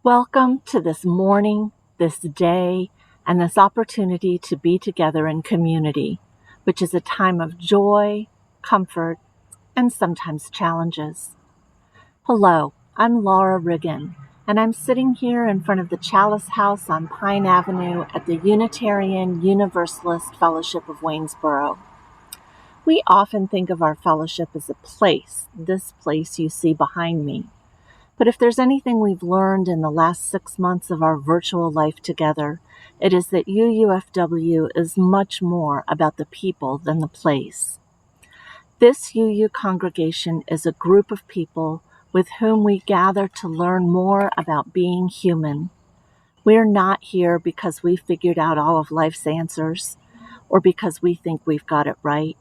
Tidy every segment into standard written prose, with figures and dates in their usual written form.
Welcome to this morning, this day, and this opportunity to be together in community, which is a time of joy, comfort, and sometimes challenges. Hello, I'm Laura Riggin, and I'm sitting here in front of the Chalice House on Pine Avenue at the Unitarian Universalist Fellowship of Waynesboro. We often think of our fellowship as a place, this place you see behind me. But if there's anything we've learned in the last 6 months of our virtual life together, it is that UUFW is much more about the people than the place. This UU congregation is a group of people with whom we gather to learn more about being human. We're not here because we figured out all of life's answers or because we think we've got it right.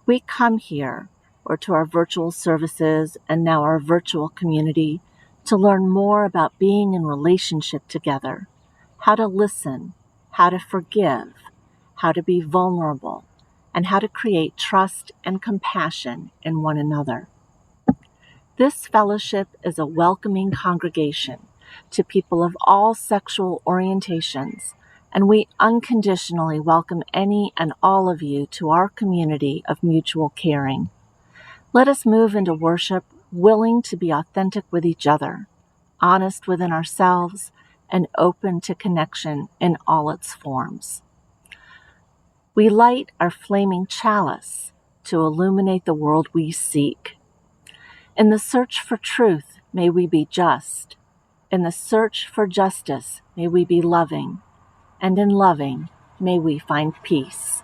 We come here, or to our virtual services and now our virtual community, to learn more about being in relationship together, how to listen, how to forgive, how to be vulnerable, and how to create trust and compassion in one another. This fellowship is a welcoming congregation to people of all sexual orientations, and we unconditionally welcome any and all of you to our community of mutual caring. Let us move into worship willing to be authentic with each other, honest within ourselves, and open to connection in all its forms. We light our flaming chalice to illuminate the world we seek. In the search for truth, may we be just. In the search for justice, may we be loving. And in loving, may we find peace.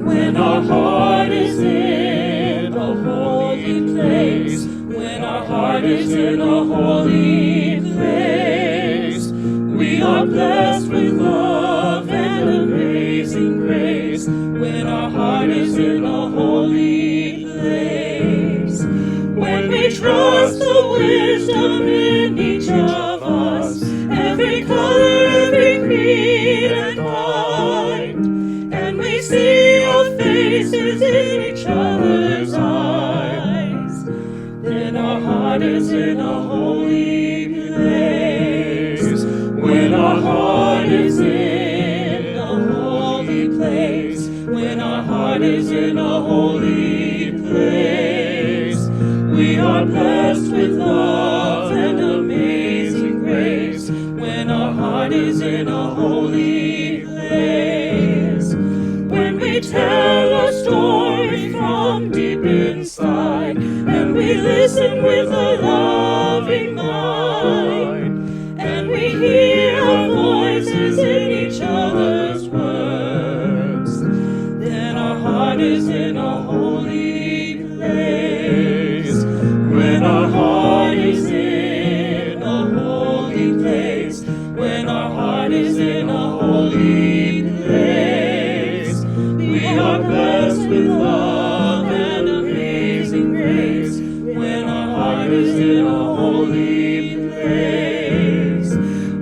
When our heart is in a holy place, when our heart is in a holy place, we are blessed with love and amazing grace. When our heart is in a holy place, when we trust the wisdom in each of us, every color, every creed and kind, and we see our faces in each other's eyes, then our heart is in a holy place. When our heart is in a holy place, when our heart is in a holy place, we are blessed with love and amazing grace. When our heart is in a holy place, when we tell a story from deep inside, and we listen with a loving mind, and we hear our voices in each other's words, then our heart is in a holy place. When our heart is in a holy place, when our heart is in a holy place, we are blessed with love and amazing grace. When our heart is in a holy place,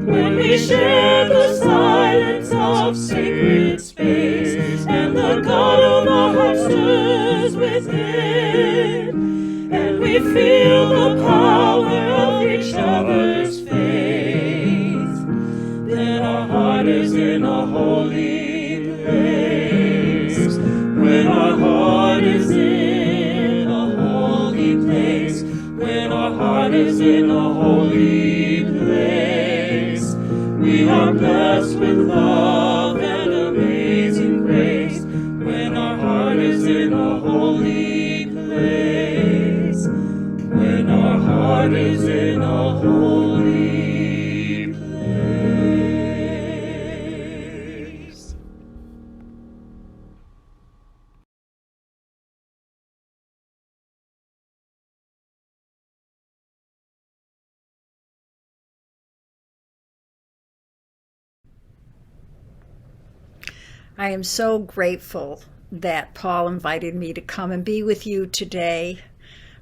when we share the silence of sacred space, and the God of our heart stirs within, and we feel the power of each other's faith, then our heart is in a holy place. When our heart is in a holy place, when our heart is in a holy place, we are blessed with love and amazing grace. When our heart is in a holy place, when our heart is in a holy place. I am so grateful that Paul invited me to come and be with you today.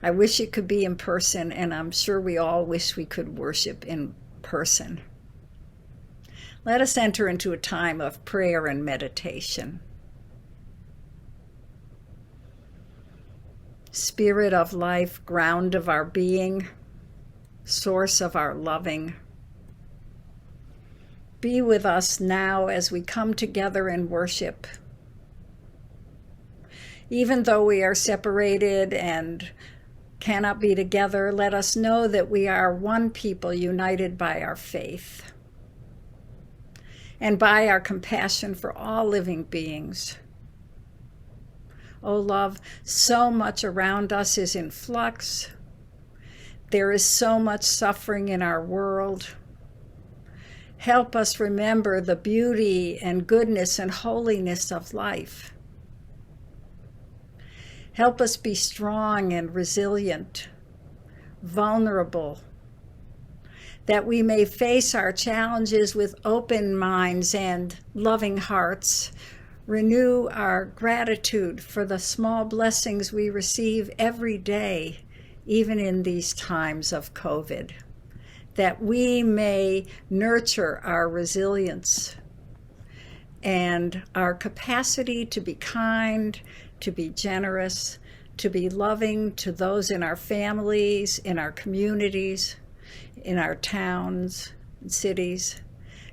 I wish it could be in person, and I'm sure we all wish we could worship in person. Let us enter into a time of prayer and meditation. Spirit of life, ground of our being, source of our loving, be with us now as we come together in worship. Even though we are separated and cannot be together, let us know that we are one people united by our faith and by our compassion for all living beings. Oh, love, so much around us is in flux. There is so much suffering in our world. Help us remember the beauty and goodness and holiness of life. Help us be strong and resilient, vulnerable, that we may face our challenges with open minds and loving hearts. Renew our gratitude for the small blessings we receive every day, even in these times of COVID, that we may nurture our resilience and our capacity to be kind, to be generous, to be loving to those in our families, in our communities, in our towns and cities,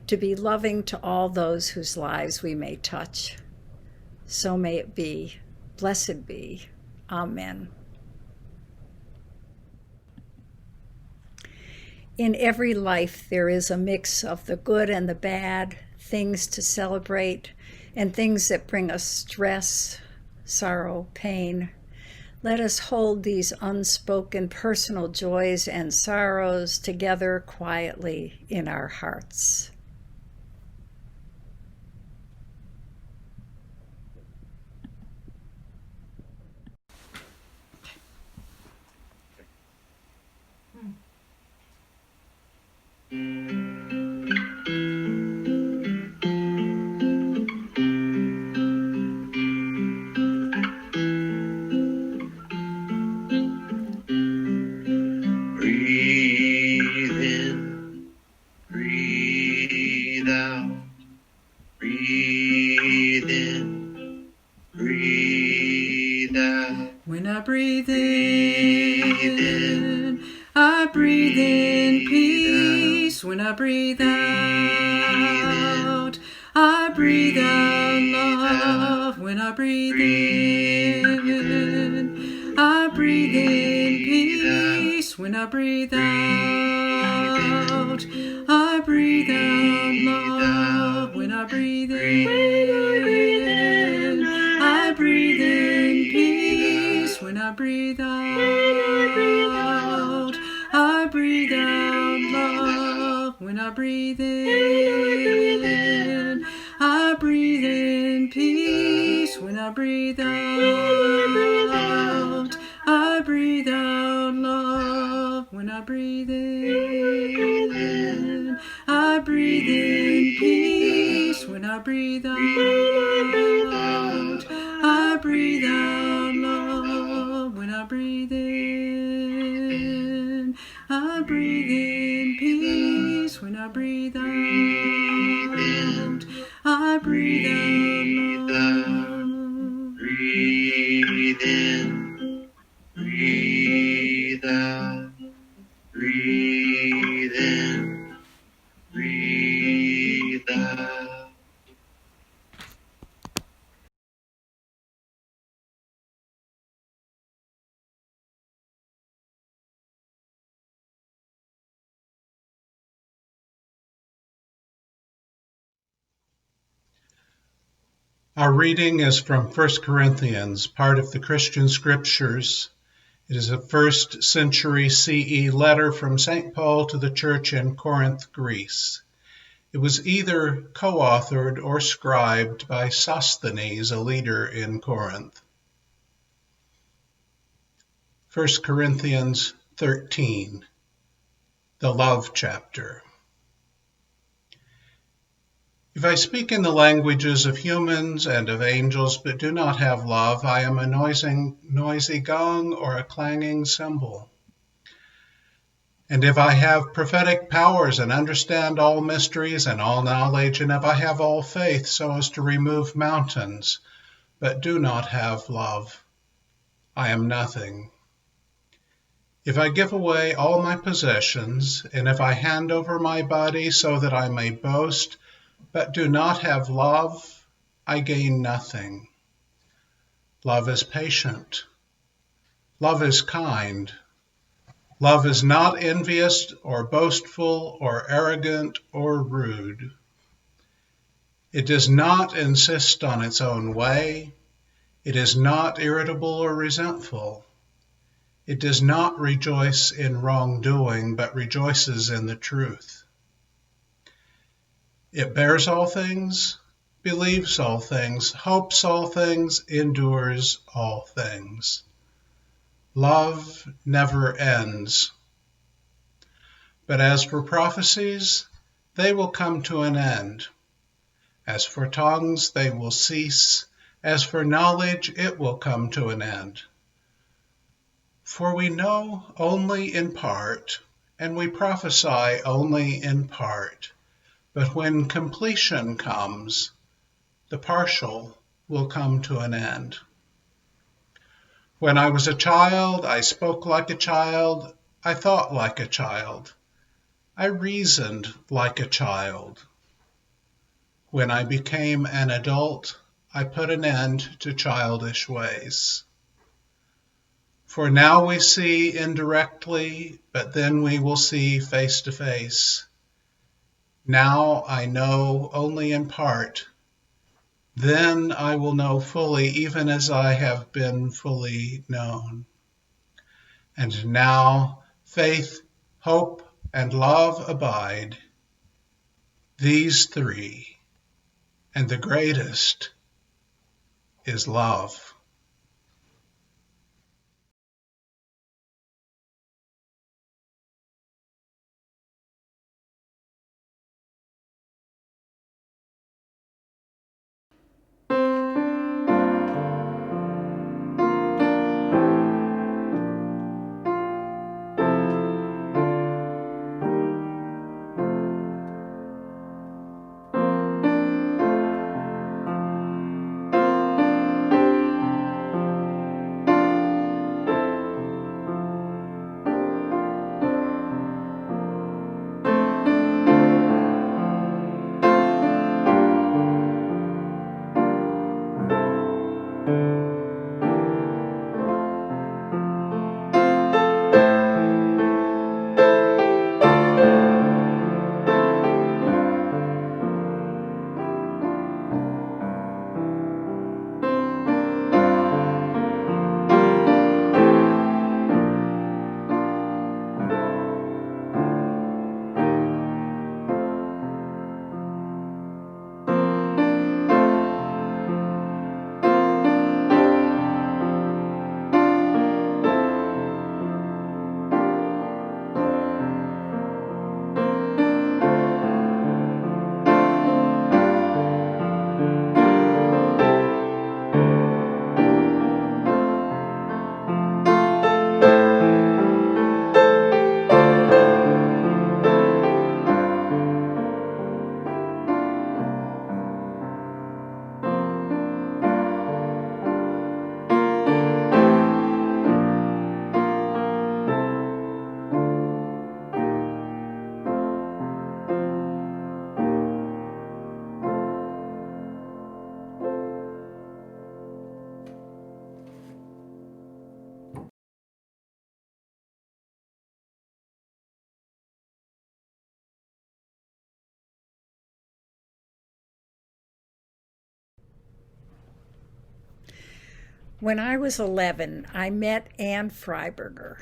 to be loving to all those whose lives we may touch. So may it be. Blessed be. Amen. In every life, there is a mix of the good and the bad, things to celebrate, and things that bring us stress, sorrow, pain. Let us hold these unspoken personal joys and sorrows together quietly in our hearts. When I breathe in, I breathe in peace. When I breathe out, I breathe out love. When I breathe in, I breathe in peace. When I breathe out, I breathe out love. When I breathe in, I breathe in peace. When I breathe out, I breathe out love. When I breathe in, I breathe in peace. When I breathe out, I breathe out love. When I breathe in, I breathe in peace. When I breathe out, I breathe out love. When I breathe in, I breathe in peace. When I breathe out, I breathe out love. Breathe in, breathe out, breathe in, breathe out. Our reading is from 1 Corinthians, part of the Christian Scriptures. It is a 1st century CE letter from St. Paul to the church in Corinth, Greece. It was either co-authored or scribed by Sosthenes, a leader in Corinth. 1 Corinthians 13, the love chapter. If I speak in the languages of humans and of angels, but do not have love, I am a noisy gong or a clanging cymbal. And if I have prophetic powers and understand all mysteries and all knowledge, and if I have all faith so as to remove mountains, but do not have love, I am nothing. If I give away all my possessions, and if I hand over my body so that I may boast, but do not have love, I gain nothing. Love is patient. Love is kind. Love is not envious or boastful or arrogant or rude. It does not insist on its own way. It is not irritable or resentful. It does not rejoice in wrongdoing, but rejoices in the truth. It bears all things, believes all things, hopes all things, endures all things. Love never ends. But as for prophecies, they will come to an end. As for tongues, they will cease. As for knowledge, it will come to an end. For we know only in part, and we prophesy only in part. But when completion comes, the partial will come to an end. When I was a child, I spoke like a child, I thought like a child, I reasoned like a child. When I became an adult, I put an end to childish ways. For now we see indirectly, but then we will see face to face. Now I know only in part. Then I will know fully, even as I have been fully known. And now faith, hope, and love abide, these three, and the greatest is love. When I was 11, I met Anne Freiberger.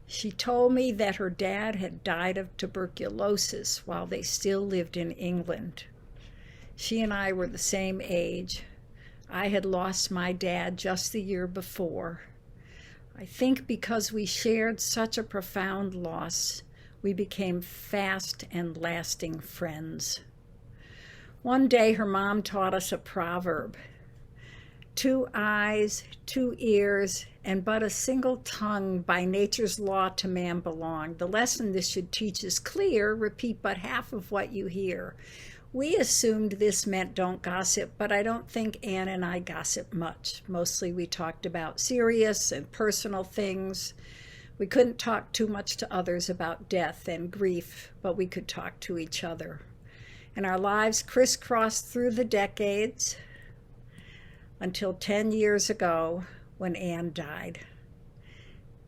She told me that her dad had died of tuberculosis while they still lived in England. She and I were the same age. I had lost my dad just the year before. I think because we shared such a profound loss, we became fast and lasting friends. One day her mom taught us a proverb: 2 eyes, 2 ears, and but a single tongue by nature's law to man belong. The lesson this should teach is clear: repeat but half of what you hear. We assumed this meant don't gossip, but I don't think Ann and I gossip much. Mostly we talked about serious and personal things. We couldn't talk too much to others about death and grief, but we could talk to each other. And our lives crisscrossed through the decades until 10 years ago when Ann died.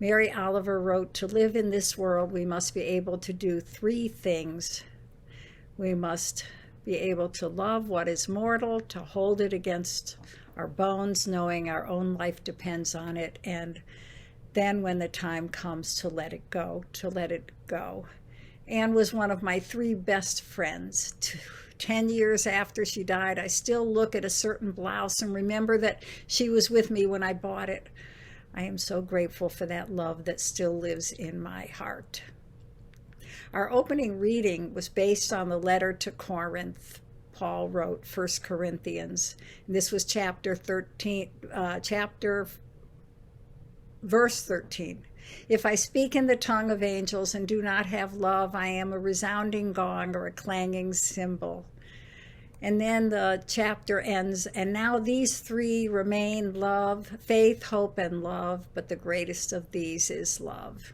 Mary Oliver wrote, "To live in this world, we must be able to do 3 things. We must be able to love what is mortal, to hold it against our bones, knowing our own life depends on it, and then when the time comes, to let it go, to let it go." Ann was one of my 3 best friends. 10 years after she died, I still look at a certain blouse and remember that she was with me when I bought it. I am so grateful for that love that still lives in my heart. Our opening reading was based on the letter to Corinth. Paul wrote 1 Corinthians. And this was verse 13. "If I speak in the tongue of angels and do not have love, I am a resounding gong or a clanging cymbal." And then the chapter ends, "And now these 3 remain: love, faith, hope, and love, but the greatest of these is love."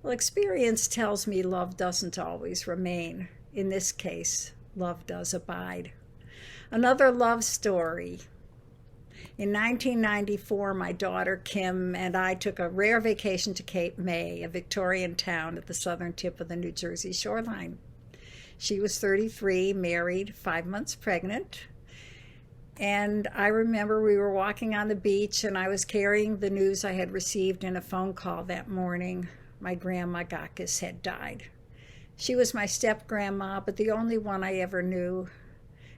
Well, experience tells me love doesn't always remain. In this case, love does abide. Another love story. In 1994, my daughter Kim and I took a rare vacation to Cape May, a Victorian town at the southern tip of the New Jersey shoreline. She was 33, married, 5 months pregnant. And I remember we were walking on the beach and I was carrying the news I had received in a phone call that morning. My grandma Gakis had died. She was my step-grandma, but the only one I ever knew.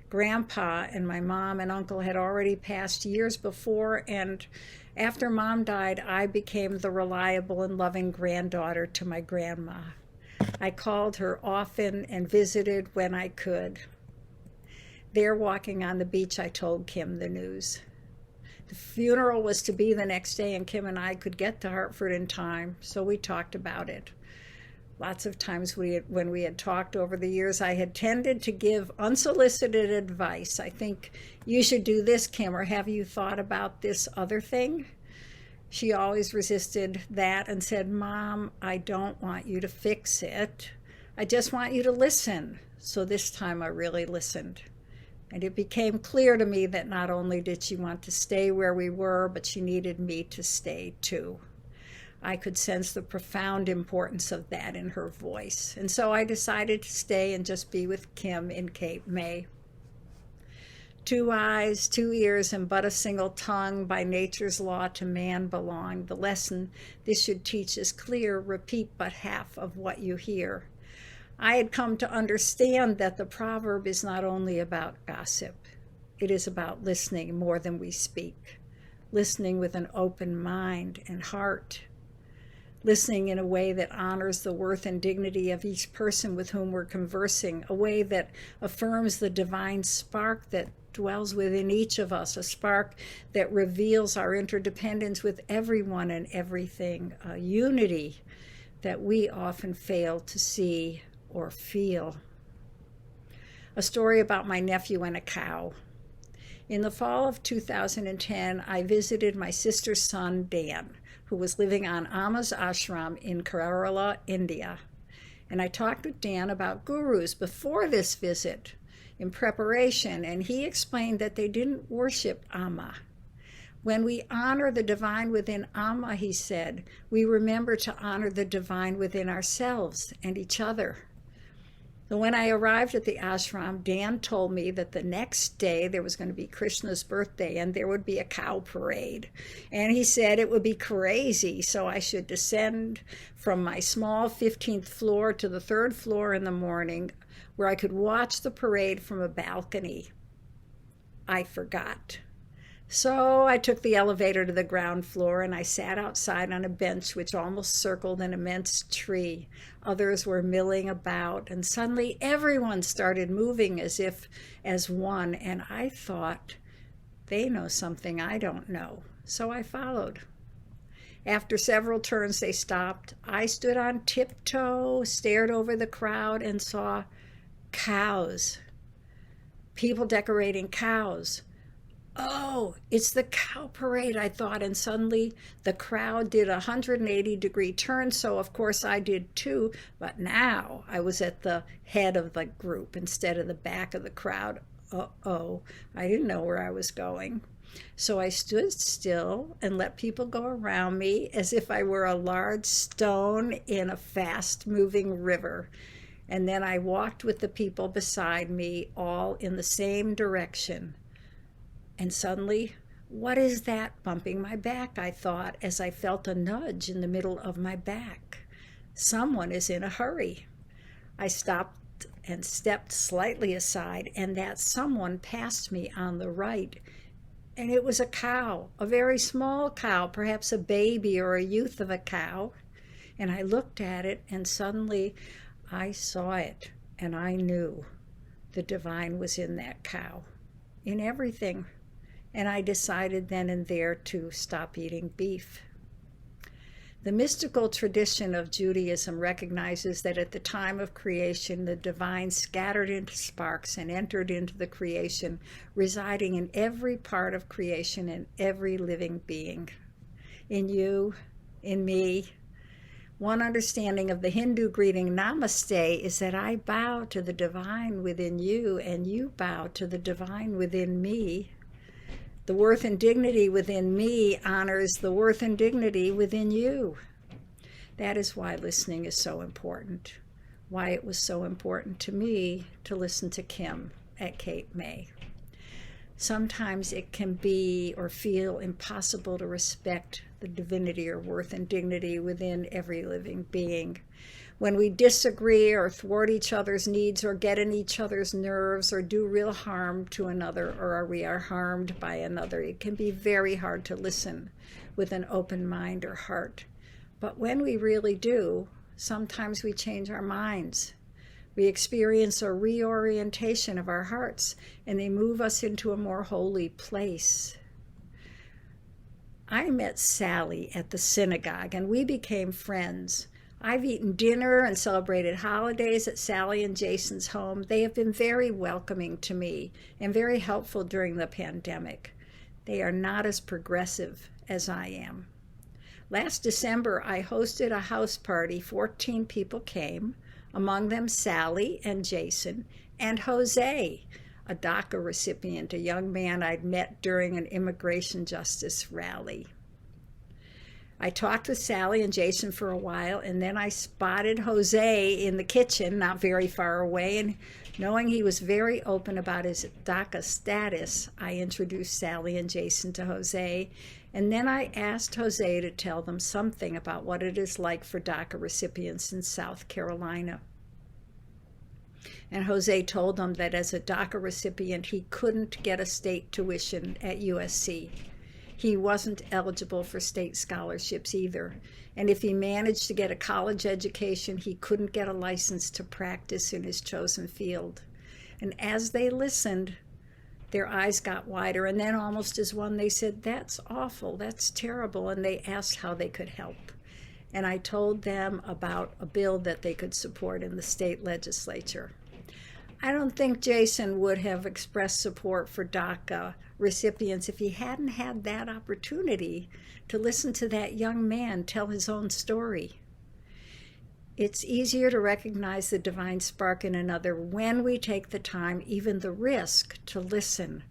Grandpa and my mom and uncle had already passed years before, and after Mom died, I became the reliable and loving granddaughter to my grandma. I called her often and visited when I could. There, walking on the beach, I told Kim the news. The funeral was to be the next day, and Kim and I could get to Hartford in time, so we talked about it. Lots of times when we had talked over the years, I had tended to give unsolicited advice. "I think you should do this, Kim," or "Have you thought about this other thing?" She always resisted that and said, "Mom, I don't want you to fix it. I just want you to listen." So this time I really listened. And it became clear to me that not only did she want to stay where we were, but she needed me to stay too. I could sense the profound importance of that in her voice. And so I decided to stay and just be with Kim in Cape May. 2 eyes, 2 ears, and but a single tongue, by nature's law to man belong. The lesson this should teach is clear: repeat but half of what you hear. I had come to understand that the proverb is not only about gossip. It is about listening more than we speak, listening with an open mind and heart, listening in a way that honors the worth and dignity of each person with whom we're conversing, a way that affirms the divine spark that dwells within each of us, a spark that reveals our interdependence with everyone and everything, a unity that we often fail to see or feel. A story about my nephew and a cow. In the fall of 2010, I visited my sister's son, Dan, who was living on Amma's ashram in Kerala, India. And I talked with Dan about gurus before this visit in preparation, and he explained that they didn't worship Amma. When we honor the divine within Amma, he said, we remember to honor the divine within ourselves and each other. So when I arrived at the ashram, Dan told me that the next day there was going to be Krishna's birthday and there would be a cow parade. And he said it would be crazy, so I should descend from my small 15th floor to the 3rd floor in the morning where I could watch the parade from a balcony. I forgot. So I took the elevator to the ground floor and I sat outside on a bench which almost circled an immense tree. Others were milling about, and suddenly everyone started moving as if as one, and I thought, they know something I don't know. So I followed. After several turns they stopped. I stood on tiptoe, stared over the crowd, and saw cows. People decorating cows. Oh, it's the cow parade, I thought, and suddenly the crowd did a 180-degree turn, so of course I did too, but now I was at the head of the group instead of the back of the crowd. Uh-oh, I didn't know where I was going. So I stood still and let people go around me as if I were a large stone in a fast-moving river. And then I walked with the people beside me, all in the same direction. And suddenly, what is that bumping my back, I thought, as I felt a nudge in the middle of my back. Someone is in a hurry. I stopped and stepped slightly aside, and that someone passed me on the right. And it was a cow, a very small cow, perhaps a baby or a youth of a cow. And I looked at it, and suddenly I saw it, and I knew the divine was in that cow, in everything. And I decided then and there to stop eating beef. The mystical tradition of Judaism recognizes that at the time of creation, the divine scattered into sparks and entered into the creation, residing in every part of creation and every living being. In you, in me. One understanding of the Hindu greeting Namaste is that I bow to the divine within you and you bow to the divine within me. The worth and dignity within me honors the worth and dignity within you. That is why listening is so important, why it was so important to me to listen to Kim at Cape May. Sometimes it can be or feel impossible to respect the divinity or worth and dignity within every living being. When we disagree or thwart each other's needs or get in each other's nerves or do real harm to another or we are harmed by another, it can be very hard to listen with an open mind or heart. But when we really do, sometimes we change our minds. We experience a reorientation of our hearts, and they move us into a more holy place. I met Sally at the synagogue, and we became friends. I've eaten dinner and celebrated holidays at Sally and Jason's home. They have been very welcoming to me and very helpful during the pandemic. They are not as progressive as I am. Last December, I hosted a house party. 14 people came, among them Sally and Jason and Jose, a DACA recipient, a young man I'd met during an immigration justice rally. I talked with Sally and Jason for a while, and then I spotted Jose in the kitchen, not very far away, and knowing he was very open about his DACA status, I introduced Sally and Jason to Jose, and then I asked Jose to tell them something about what it is like for DACA recipients in South Carolina. And Jose told them that as a DACA recipient, he couldn't get a state tuition at USC. He wasn't eligible for state scholarships either. And if he managed to get a college education, he couldn't get a license to practice in his chosen field. And as they listened, their eyes got wider. And then almost as one, they said, "That's awful, that's terrible." And they asked how they could help. And I told them about a bill that they could support in the state legislature. I don't think Jason would have expressed support for DACA recipients if he hadn't had that opportunity to listen to that young man tell his own story. It's easier to recognize the divine spark in another when we take the time, even the risk, to listen,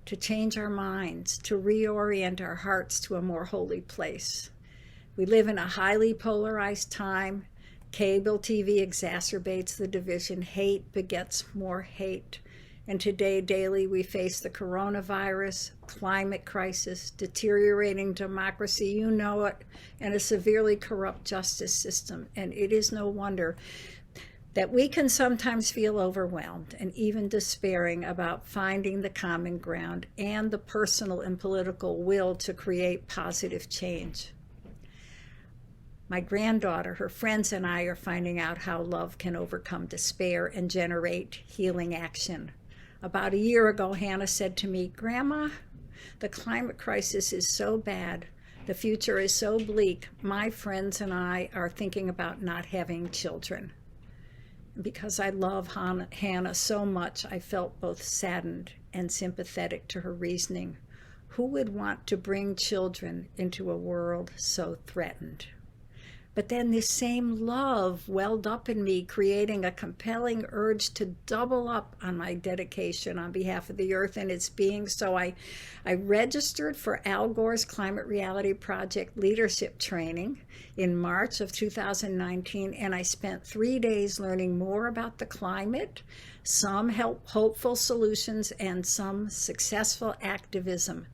to change our minds, to reorient our hearts to a more holy place. We live in a highly polarized time. Cable TV exacerbates the division. Hate begets more hate. And today, daily, we face the coronavirus, climate crisis, deteriorating democracy, you know it, and a severely corrupt justice system. And it is no wonder that we can sometimes feel overwhelmed and even despairing about finding the common ground and the personal and political will to create positive change. My granddaughter, her friends, and I are finding out how love can overcome despair and generate healing action. About a year ago, Hannah said to me, "Grandma, the climate crisis is so bad. The future is so bleak. My friends and I are thinking about not having children." Because I love Hannah so much, I felt both saddened and sympathetic to her reasoning. Who would want to bring children into a world so threatened? But then this same love welled up in me, creating a compelling urge to double up on my dedication on behalf of the earth and its beings. So I registered for Al Gore's Climate Reality Project leadership training in March of 2019, and I spent 3 days learning more about the climate, some hopeful solutions, and some successful activism.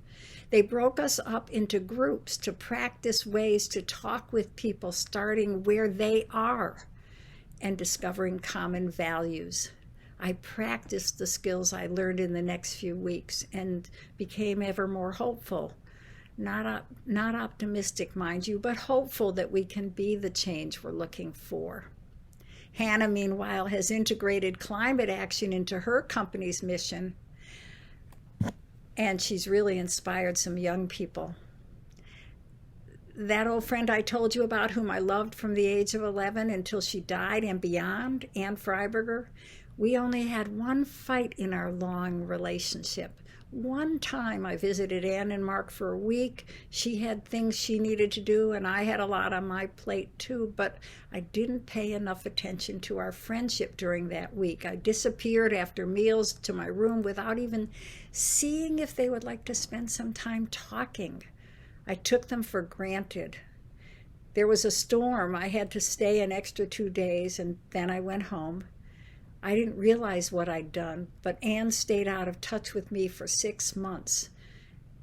They broke us up into groups to practice ways to talk with people, starting where they are and discovering common values. I practiced the skills I learned in the next few weeks and became ever more hopeful. Not optimistic, mind you, but hopeful that we can be the change we're looking for. Hannah, meanwhile, has integrated climate action into her company's mission, and she's really inspired some young people. That old friend I told you about, whom I loved from the age of 11 until she died and beyond, Ann Freiberger, we only had one fight in our long relationship. One time I visited Ann and Mark for a week. She had things she needed to do, and I had a lot on my plate too, but I didn't pay enough attention to our friendship during that week. I disappeared after meals to my room without even seeing if they would like to spend some time talking. I took them for granted. There was a storm. I had to stay an extra 2 days, and then I went home. I didn't realize what I'd done, but Anne stayed out of touch with me for 6 months.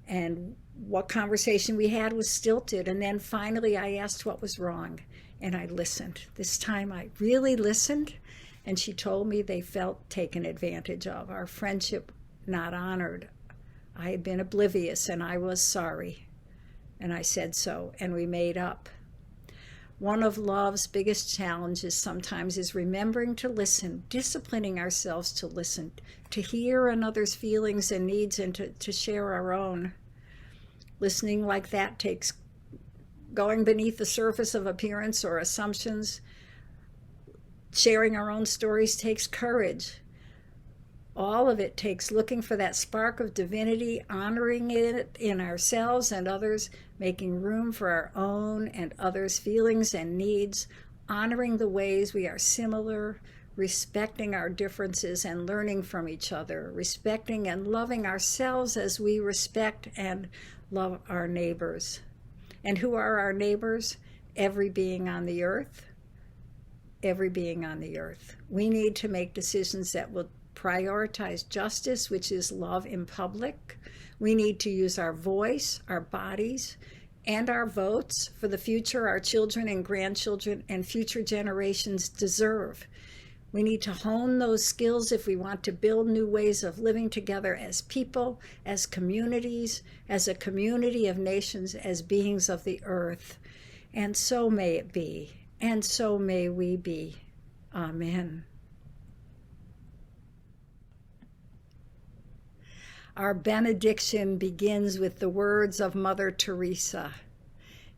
And what conversation we had was stilted. And then finally I asked what was wrong, and I listened. This time I really listened, and she told me they felt taken advantage of, our friendship not honored. I had been oblivious, and I was sorry. And I said so, and we made up. One of love's biggest challenges sometimes is remembering to listen, disciplining ourselves to listen, to hear another's feelings and needs, and to share our own. Listening like that takes going beneath the surface of appearance or assumptions. Sharing our own stories takes courage. All of it takes looking for that spark of divinity, honoring it in ourselves and others, making room for our own and others' feelings and needs, honoring the ways we are similar, respecting our differences and learning from each other, respecting and loving ourselves as we respect and love our neighbors. And who are our neighbors? Every being on the earth. Every being on the earth. We need to make decisions that will prioritize justice, which is love in public. We need to use our voice, our bodies, and our votes for the future our children and grandchildren and future generations deserve. We need to hone those skills if we want to build new ways of living together as people, as communities, as a community of nations, as beings of the earth. And so may it be, and so may we be. Amen. Our benediction begins with the words of Mother Teresa.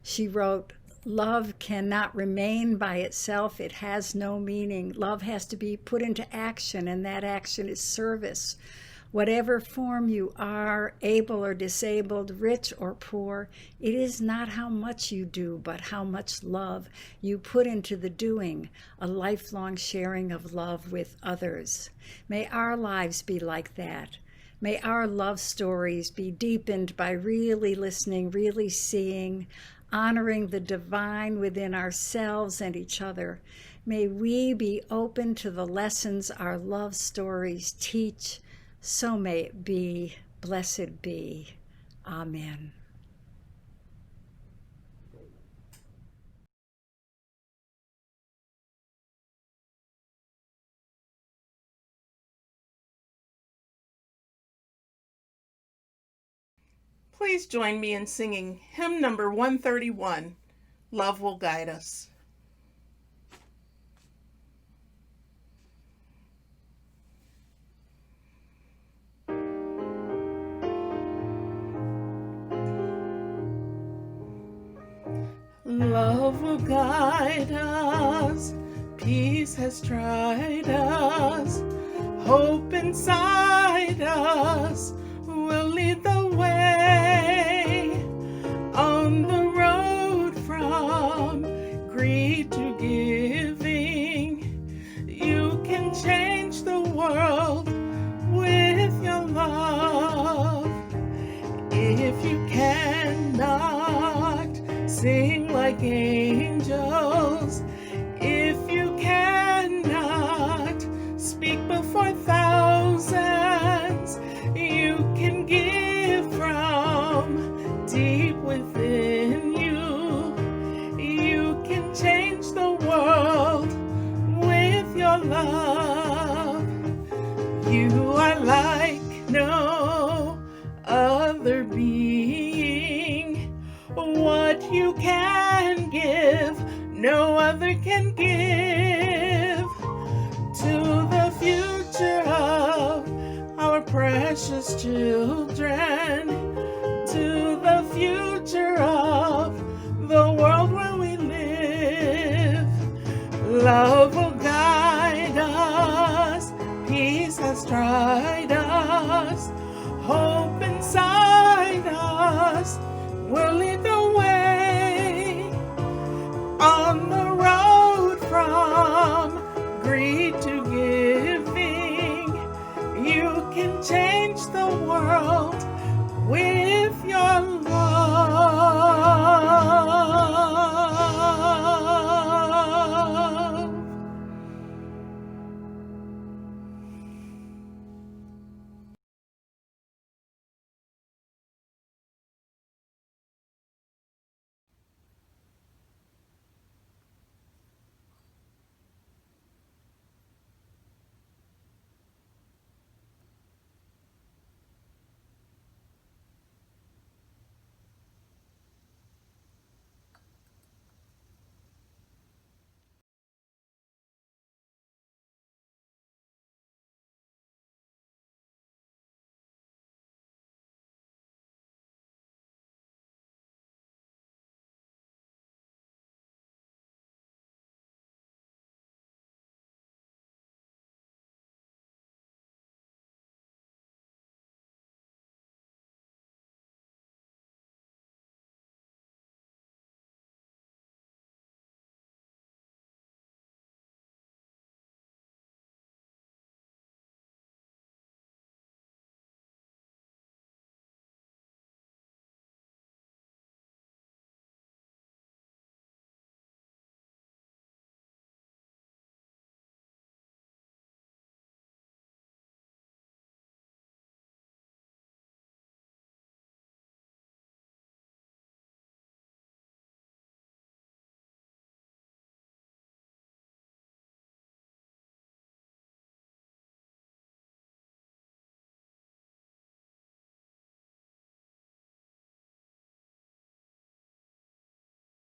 She wrote, "Love cannot remain by itself. It has no meaning. Love has to be put into action, and that action is service. Whatever form you are, able or disabled, rich or poor, it is not how much you do, but how much love you put into the doing, a lifelong sharing of love with others." May our lives be like that. May our love stories be deepened by really listening, really seeing, honoring the divine within ourselves and each other. May we be open to the lessons our love stories teach. So may it be. Blessed be. Amen. Please join me in singing hymn number 131, Love Will Guide Us. Love will guide us, peace has tried us, hope inside us will lead the way on the road from greed to giving. You can change the world with your love. If you cannot sing like angels, if you cannot speak before thousands, you can give from deep within you. You can change the world with your love. You are like no other being. What you can give, no other can give. To the future of our precious children, to the future of the world where we live. Love will guide us, peace has tried us, hope inside us will lead the way on the road from greed to giving. You can change the world with your